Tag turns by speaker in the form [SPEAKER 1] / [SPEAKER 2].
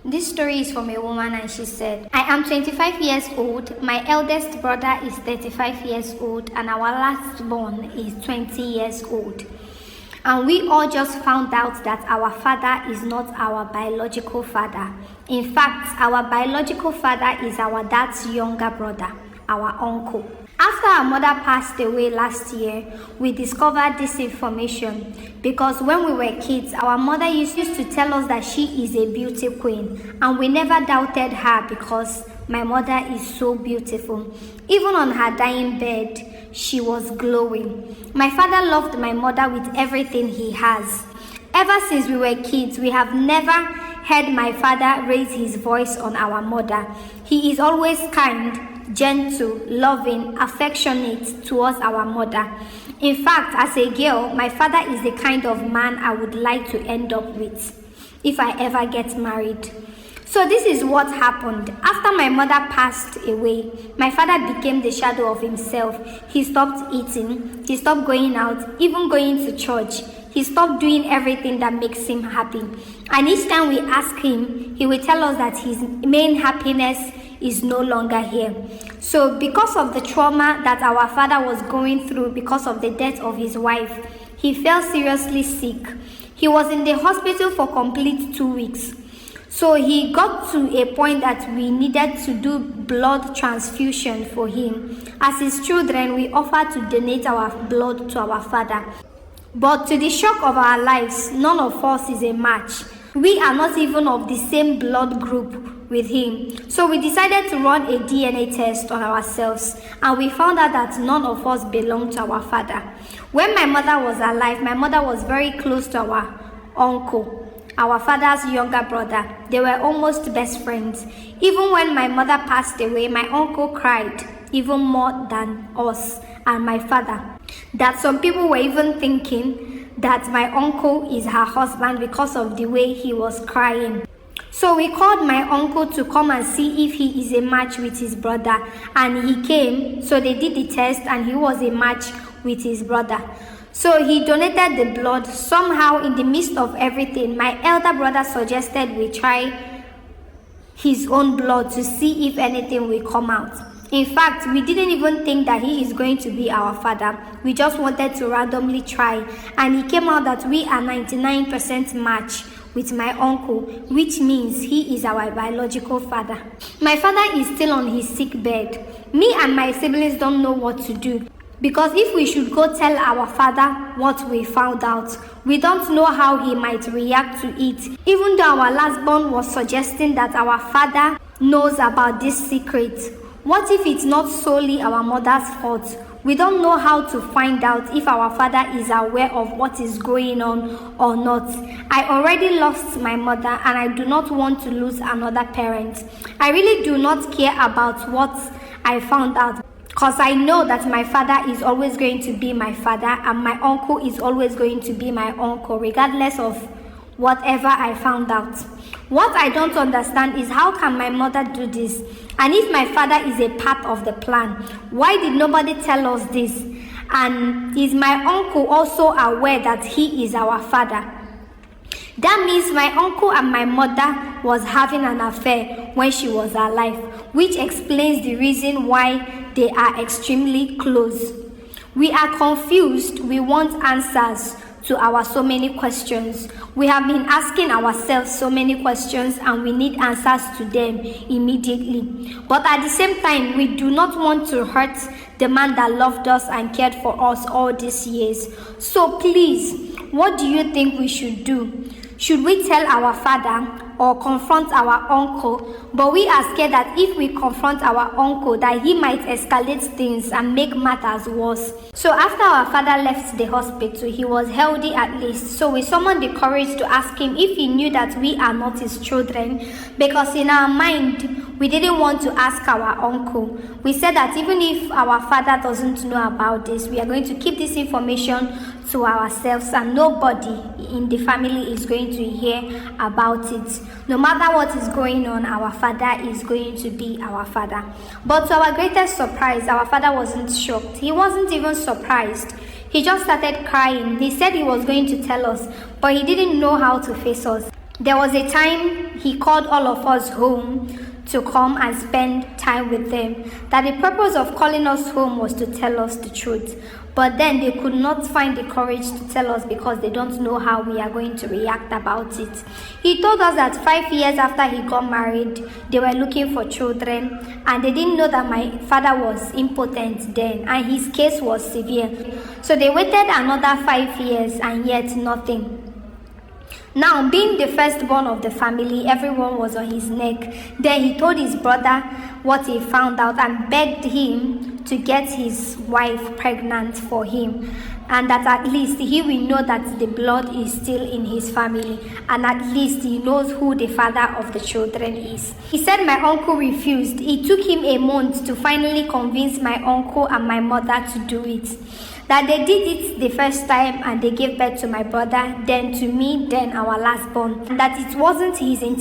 [SPEAKER 1] This story is from a woman and she said, I am 25 years old, my eldest brother is 35 years old, and our last born is 20 years old. And we all just found out that our father is not our biological father. In fact, our biological father is our dad's younger brother, our uncle. After our mother passed away last year, we discovered this information because when we were kids, our mother used to tell us that she is a beauty queen, and we never doubted her because my mother is so beautiful. Even on her dying bed, she was glowing. My father loved my mother with everything he has. Ever since we were kids, we have never heard my father raise his voice on our mother. He is always kind, gentle, loving, affectionate towards our mother. In fact, as a girl, my father is the kind of man I would like to end up with if I ever get married. So this is what happened. After my mother passed away, my father became the shadow of himself. He stopped eating, he stopped going out, even going to church. He stopped doing everything that makes him happy. And each time we ask him, he will tell us that his main happiness is no longer here. So because of the trauma that our father was going through because of the death of his wife, he fell seriously sick. He was in the hospital for complete 2 weeks. So he got to a point that we needed to do blood transfusion for him. As his children, we offered to donate our blood to our father. But to the shock of our lives, none of us is a match. We are not even of the same blood group with him. So we decided to run a DNA test on ourselves, and we found out that none of us belonged to our father. When my mother was alive, my mother was very close to our uncle, our father's younger brother. They were almost best friends. Even when my mother passed away, my uncle cried even more than us and my father. That some people were even thinking that my uncle is her husband because of the way he was crying. So we called my uncle to come and see if he is a match with his brother, and he came. So they did the test and he was a match with his brother. So he donated the blood. Somehow in the midst of everything, my elder brother suggested we try his own blood to see if anything will come out. In fact, we didn't even think that he is going to be our father. We just wanted to randomly try, and it came out that we are 99% match with my uncle, which means he is our biological father. My father is still on his sick bed. Me and my siblings don't know what to do, because if we should go tell our father what we found out, we don't know how he might react to it. Even though our last born was suggesting that our father knows about this secret, what if it's not solely our mother's fault? We don't know how to find out if our father is aware of what is going on or not. I already lost my mother, and I do not want to lose another parent. I really do not care about what I found out, because I know that my father is always going to be my father, and my uncle is always going to be my uncle, regardless of whatever I found out. What I don't understand is, how can my mother do this? And if my father is a part of the plan, why did nobody tell us this? And is my uncle also aware that he is our father? That means my uncle and my mother was having an affair when she was alive, which explains the reason why they are extremely close. We are confused. We want answers to our so many questions. We have been asking ourselves so many questions, and we need answers to them immediately. But at the same time, we do not want to hurt the man that loved us and cared for us all these years. So please, what do you think we should do? Should we tell our father or confront our uncle? But we are scared that if we confront our uncle, that he might escalate things and make matters worse. So after our father left the hospital, he was healthy at least. So we summoned the courage to ask him if he knew that we are not his children, because in our mind, we didn't want to ask our uncle. We said that even if our father doesn't know about this, we are going to keep this information to ourselves, and nobody in the family is going to hear about it. No matter what is going on, our father is going to be our father. But to our greatest surprise, our father wasn't shocked. He wasn't even surprised. He just started crying. He said he was going to tell us, but he didn't know how to face us. There was a time he called all of us home to come and spend time with them. That the purpose of calling us home was to tell us the truth. But then they could not find the courage to tell us because they don't know how we are going to react about it. He told us that 5 years after he got married, they were looking for children and they didn't know that my father was impotent then and his case was severe. So they waited another 5 years and yet nothing. Now, being the firstborn of the family, everyone was on his neck. Then he told his brother what he found out and begged him to get his wife pregnant for him, and that at least he will know that the blood is still in his family, and at least he knows who the father of the children is. He said my uncle refused. It took him a month to finally convince my uncle and my mother to do it. That they did it the first time and they gave birth to my brother, then to me, then our last born. That it wasn't his intention